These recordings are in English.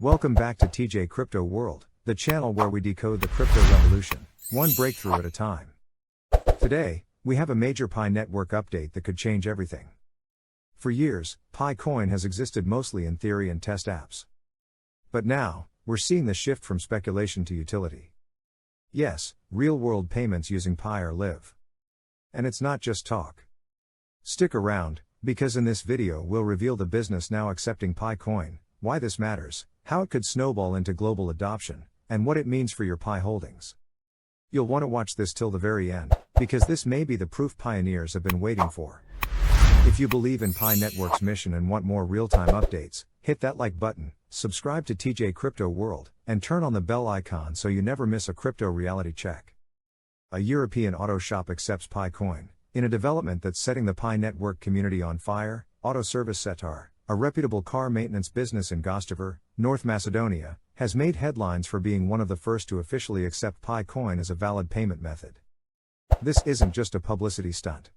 Welcome back to TJ Crypto World, the channel where we decode the crypto revolution, one breakthrough at a time. Today, we have a major PiNetwork update that could change everything. For years, Pi has existed mostly in theory and test apps. But now, we're seeing the shift from speculation to utility. Yes, real-world payments using Pi are live. And it's not just talk. Stick around, because in this video we'll reveal the business now accepting Pi, why this matters, how it could snowball into global adoption, and what it means for your Pi holdings. You'll want to watch this till the very end, because this may be the proof pioneers have been waiting for. If you believe in PiNetwork's mission and want more real-time updates, hit that like button, subscribe to TJ Crypto World, and turn on the bell icon so you never miss a crypto reality check. A European auto shop accepts Pi, in a development that's setting the PiNetwork community on fire. Auto Service Setar, a reputable car maintenance business in Gostivar, North Macedonia, has made headlines for being one of the first to officially accept Pi as a valid payment method. This isn't just a publicity stunt.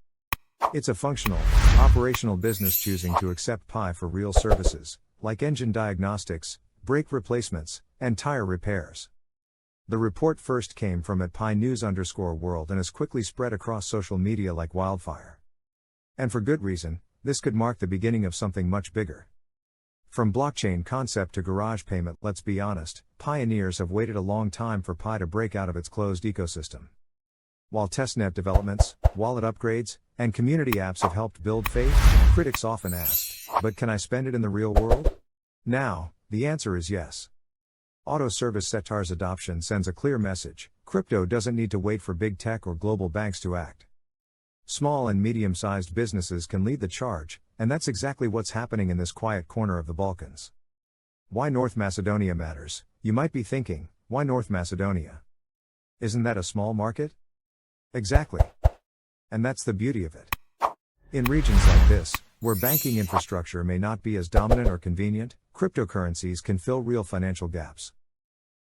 It's a functional, operational business choosing to accept Pi for real services, like engine diagnostics, brake replacements, and tire repairs. The report first came from @PiNews_world and has quickly spread across social media like wildfire. And for good reason, this could mark the beginning of something much bigger. From blockchain concept to garage payment, let's be honest, pioneers have waited a long time for Pi to break out of its closed ecosystem. While testnet developments, wallet upgrades, and community apps have helped build faith, critics often asked, but can I spend it in the real world? Now, the answer is yes. Auto Service Setar's adoption sends a clear message: crypto doesn't need to wait for big tech or global banks to act. Small and medium-sized businesses can lead the charge, and that's exactly what's happening in this quiet corner of the Balkans. Why North Macedonia matters, you might be thinking, why North Macedonia? Isn't that a small market? Exactly. And that's the beauty of it. In regions like this, where banking infrastructure may not be as dominant or convenient, cryptocurrencies can fill real financial gaps.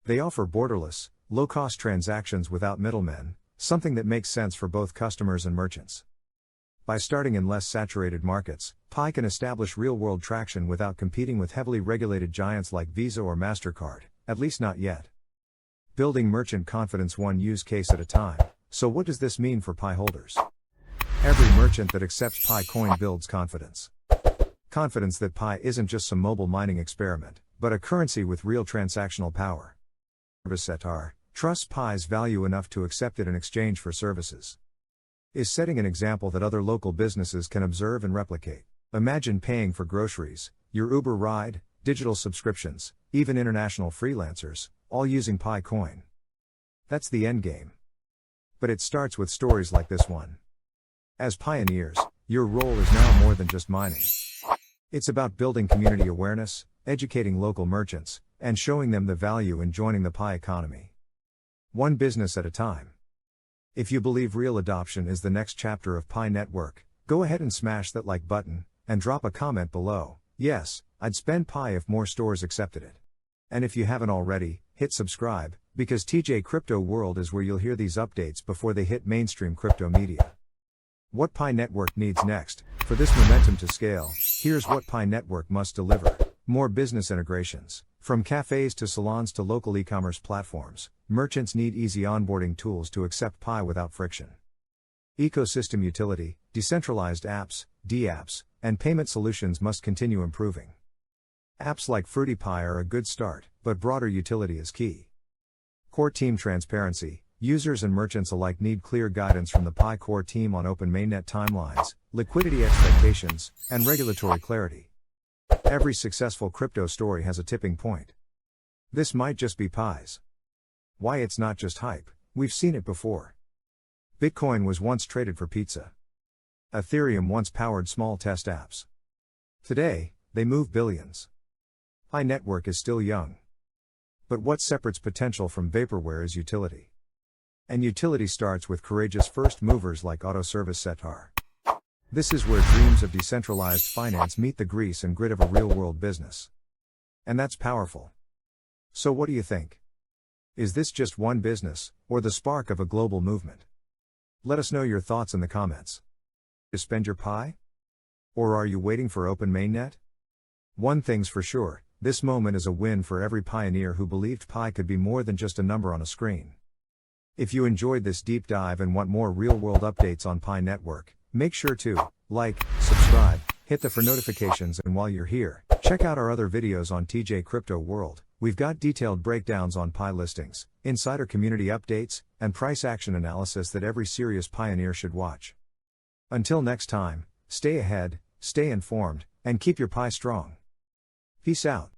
They offer borderless, low-cost transactions without middlemen, something that makes sense for both customers and merchants. By starting in less saturated markets, Pi can establish real-world traction without competing with heavily regulated giants like Visa or MasterCard, at least not yet. Building merchant confidence one use case at a time. So what does this mean for Pi holders? Every merchant that accepts Pi builds confidence. Confidence that Pi isn't just some mobile mining experiment, but a currency with real transactional power. Service Setar trusts Pi's value enough to accept it in exchange for services. Is setting an example that other local businesses can observe and replicate. Imagine paying for groceries, your Uber ride, digital subscriptions, even international freelancers, all using Pi. That's the end game. But it starts with stories like this one. As pioneers, your role is now more than just mining. It's about building community awareness, educating local merchants, and showing them the value in joining the Pi economy. One business at a time. If you believe real adoption is the next chapter of PiNetwork, go ahead and smash that like button, and drop a comment below. Yes, I'd spend Pi if more stores accepted it. And if you haven't already, hit subscribe, because TJ Crypto World is where you'll hear these updates before they hit mainstream crypto media. What PiNetwork needs next? For this momentum to scale, here's what PiNetwork must deliver. More business integrations. From cafes to salons to local e-commerce platforms, merchants need easy onboarding tools to accept Pi without friction. Ecosystem utility, decentralized apps, dApps, and payment solutions must continue improving. Apps like Fruity Pi are a good start, but broader utility is key. Core team transparency. Users and merchants alike need clear guidance from the Pi core team on open mainnet timelines, liquidity expectations, and regulatory clarity. Every successful crypto story has a tipping point. This might just be Pi's. Why it's not just hype, we've seen it before. Bitcoin was once traded for pizza. Ethereum once powered small test apps. Today, they move billions. PiNetwork is still young. But what separates potential from vaporware is utility. And utility starts with courageous first movers like Auto Service Setar. This is where dreams of decentralized finance meet the grease and grit of a real-world business. And that's powerful. So what do you think? Is this just one business, or the spark of a global movement? Let us know your thoughts in the comments. Spend your Pi? Or are you waiting for open mainnet? One thing's for sure, this moment is a win for every pioneer who believed Pi could be more than just a number on a screen. If you enjoyed this deep dive and want more real-world updates on PiNetwork, make sure to like, subscribe, hit the for notifications, and while you're here, check out our other videos on TJ Crypto World. We've got detailed breakdowns on Pi listings, insider community updates, and price action analysis that every serious pioneer should watch. Until next time, stay ahead, stay informed, and keep your Pi strong. Peace out.